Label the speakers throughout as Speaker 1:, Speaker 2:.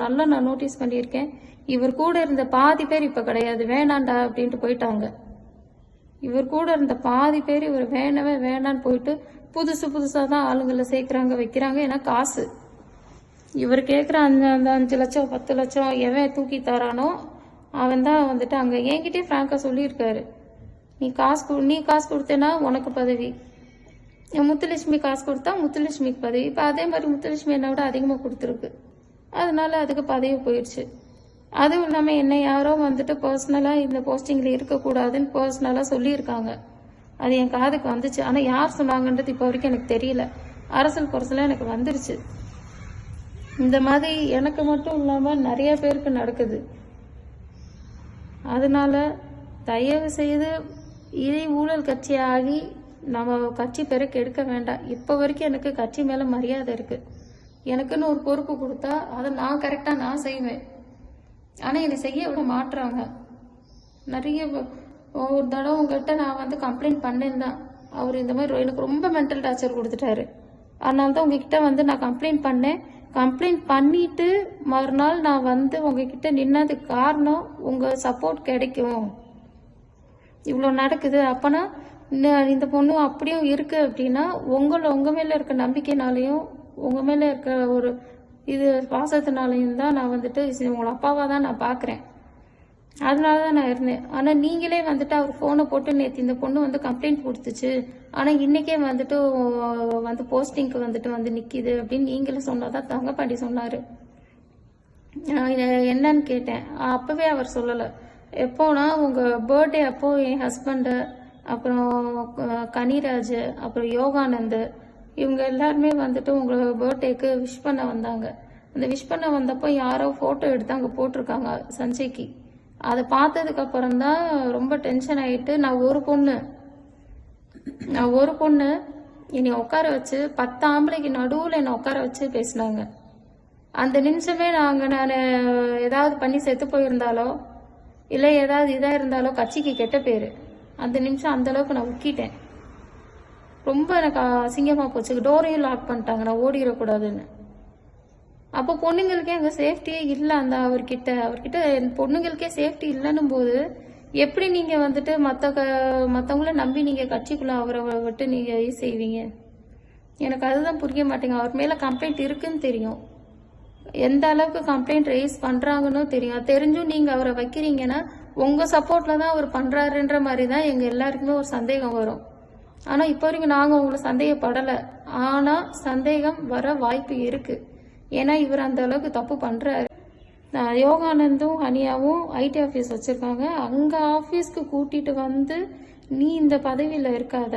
Speaker 1: நல்லா நான் நோட்டீஸ் பண்ணியிருக்கேன். இவர் கூட இருந்த பாதி பேர் இப்போ கிடையாது, வேணாண்டா அப்படின்ட்டு போயிட்டாங்க. இவர் கூட இருந்த பாதி பேர் இவர் வேணவே வேணான்னு போயிட்டு புதுசாக தான் ஆளுங்களை சேர்க்குறாங்க வைக்கிறாங்க. ஏன்னா காசு இவர் கேட்குற அந்த 5 லட்சம் 10 லட்சம் எவன் தூக்கி தரானோ அவன் தான் வந்துட்டு அங்கே என்கிட்டே ஃப்ராங்காக சொல்லியிருக்காரு, நீ காசு கொடுத்தேன்னா உனக்கு பதவி, முத்துலட்சுமி காசு கொடுத்தா முத்துலட்சுமிக்கு பதவி. இப்போ அதே மாதிரி முத்துலட்சுமி என்னை விட அதிகமாக கொடுத்துருக்கு, அதனால அதுக்கு பதவி போயிடுச்சு. அதுவும் இல்லாமல் என்னை யாரோ வந்துட்டு பர்சனலாக இந்த போஸ்டிங்கில் இருக்கக்கூடாதுன்னு பர்சனலாக சொல்லியிருக்காங்க. அது என் காதுக்கு வந்துச்சு. ஆனால் யார் சொன்னாங்கன்றது இப்போ வரைக்கும் எனக்கு தெரியல. அரசல் குறைச்சலாம் எனக்கு வந்துருச்சு. இந்த மாதிரி எனக்கு மட்டும் இல்லாமல் நிறைய பேருக்கு நடக்குது. அதனால தயவு செய்து இதை ஊழல் கட்சியாகி நம்ம கட்சி பேரை கெடுக்க வேண்டாம். இப்போ வரைக்கும் எனக்கு கட்சி மேலே மரியாதை இருக்குது. எனக்குன்னு ஒரு பொறுப்பு கொடுத்தா அதை நான் கரெக்டாக நான் செய்வேன். ஆனால் என்னை செய்ய விட மாட்டுறாங்க. நிறைய ஒரு தடவை உங்கள்கிட்ட நான் வந்து கம்ப்ளைண்ட் பண்ணேன் தான். அவர் இந்த மாதிரி எனக்கு ரொம்ப மென்டல் டார்ச்சர் கொடுத்துட்டாரு. அதனால தான் உங்ககிட்ட வந்து நான் கம்ப்ளைண்ட் பண்ணேன். கம்ப்ளைண்ட் பண்ணிட்டு மறுநாள் நான் வந்து உங்ககிட்ட நின்னதுக்கு காரணம் உங்கள் சப்போர்ட் கிடைக்கும், இவ்வளோ நடக்குது. அப்போனா இந்த பொண்ணு அப்படியும் இருக்கு அப்படின்னா உங்கள் மேலே இருக்க நம்பிக்கைனாலையும் உங்கள் மேலே இருக்க ஒரு இது பாசத்தினாலையும் தான் நான் வந்துட்டு உங்களை அப்பாவாக தான் நான் பார்க்குறேன். அதனால தான் நான் இருந்தேன். ஆனால் நீங்களே வந்துட்டு அவர் ஃபோனை போட்டு நேற்று இந்த பொண்ணு வந்து கம்ப்ளைண்ட் கொடுத்துச்சு, ஆனால் இன்றைக்கே வந்துட்டு வந்து போஸ்டிங்க்கு வந்து நிற்கிது அப்படின்னு நீங்களே சொன்னதான் தங்கப்பாண்டி சொன்னார். என்னன்னு கேட்டேன். அப்போவே அவர் சொல்லலை. எப்போனா உங்கள் பர்த்டே அப்போ என் ஹஸ்பண்டு, அப்புறம் கனிராஜ், அப்புறம் யோகானந்த், இவங்க எல்லாருமே வந்துட்டு உங்கள் பர்த்டேக்கு விஷ் பண்ண வந்தாங்க. அந்த விஷ் பண்ண வந்தப்போ யாரோ ஃபோட்டோ எடுத்து அங்கே போட்டிருக்காங்க சஞ்சய்க்கு. அதை பார்த்ததுக்கு அப்புறம் தான் ரொம்ப டென்ஷன் ஆகிட்டு நான் ஒரு பொண்ணு என்னை உட்கார வச்சு 10 ஆம்பளைக்கு நடுவில் என்னை உட்கார வச்சு பேசினாங்க. அந்த நிமிஷமே நான் ஏதாவது பண்ணி செத்து போயிருந்தாலோ இல்லை ஏதாவது இதாக இருந்தாலோ கட்சிக்கு கெட்ட பேர். அந்த நிமிஷம் அந்த அளவுக்கு நான் உக்கிட்டேன். ரொம்ப எனக்கு அசிங்கமாக போச்சு. டோரையும் லாக் பண்ணிட்டாங்க, நான் ஓடிடக்கூடாதுன்னு. அப்போ பொண்ணுங்களுக்கே அங்கே சேஃப்டியே இல்லை. அவர்கிட்ட பொண்ணுங்களுக்கே சேஃப்டி இல்லைன்னும் போது எப்படி நீங்கள் வந்துட்டு மற்றவங்கள நம்பி நீங்கள் கட்சிக்குள்ளே அவரை விட்டு நீங்கள் செய்வீங்க? எனக்கு அதுதான் புரிய மாட்டேங்க. அவர் மேலே கம்ப்ளைண்ட் இருக்குன்னு தெரியும், எந்த அளவுக்கு கம்ப்ளைண்ட் ரைஸ் பண்ணுறாங்கன்னு தெரியும். தெரிஞ்சும் நீங்கள் அவரை வைக்கிறீங்கன்னா உங்கள் சப்போர்ட்டில் தான் அவர் பண்ணுறாருன்ற மாதிரி தான் எங்கள் எல்லாருக்குமே ஒரு சந்தேகம் வரும். ஆனால் இப்போ வரைக்கும் நாங்கள் உங்களை சந்தேகப்படலை, ஆனால் சந்தேகம் வர வாய்ப்பு இருக்குது. ஏன்னா இவர் அந்த அளவுக்கு தப்பு பண்ணுறாரு. யோகானந்தும் ஹனியாவும் ஐடி ஆஃபீஸ் வச்சுருக்காங்க. அங்கே ஆஃபீஸ்க்கு கூட்டிகிட்டு வந்து நீ இந்த பதவியில் இருக்காத,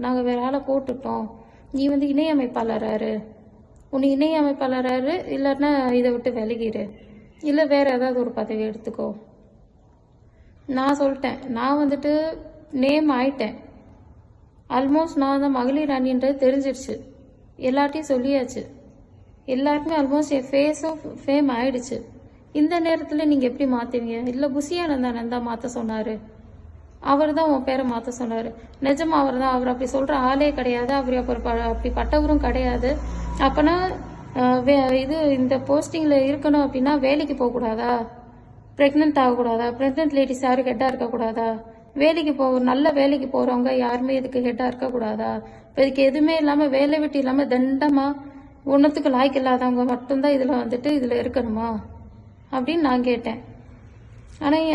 Speaker 1: நாங்கள் வேற ஆளை போட்டுட்டோம், நீ வந்து இணையமைப்பாளராரு, உன்னை இணையமைப்பாளராரு, இல்லைன்னா இதை விட்டு விலகிடு, இல்லை வேற ஏதாவது ஒரு பதவி எடுத்துக்கோ. நான் சொல்லிட்டேன், நான் வந்துட்டு நேம் ஆயிட்டேன். ஆல்மோஸ்ட் நான் தான் மகளிர் அணின்றது தெரிஞ்சிடுச்சு, எல்லார்ட்டையும் சொல்லியாச்சு. எல்லாருக்குமே ஆல்மோஸ்ட் என் ஃபேஸும் ஃபேம் ஆயிடுச்சு. இந்த நேரத்தில் நீங்கள் எப்படி மாற்றுவீங்க? இல்லை புசியானந்தான் தான் மாற்ற சொன்னார், அவர் தான் உன் பேரை மாற்ற சொன்னார். நிஜமா அவர் தான். அவர் அப்படி சொல்கிற ஆளே கிடையாது, அவர் அப்படி பட்டவரும் கிடையாது. அப்போனா இந்த போஸ்டிங்கில் இருக்கணும் அப்படின்னா வேலைக்கு போகக்கூடாதா? ப்ரெக்னென்ட் ஆகக்கூடாதா? ப்ரெக்னென்ட் லேடிஸ் யாரும் ஹெட்டாக இருக்கக்கூடாதா? நல்ல வேலைக்கு போகிறவங்க யாருமே இதுக்கு ஹெட்டாக இருக்கக்கூடாதா? இப்போ இதுக்கு எதுவுமே இல்லாமல் வேலை வெட்டி இல்லாமல் தண்டமாக ஒன்றுத்துக்கு லாய்க்கு இல்லாதவங்க மட்டும்தான் இதில் வந்துட்டு இதில் இருக்கணுமா அப்படின்னு நான் கேட்டேன். ஆனால்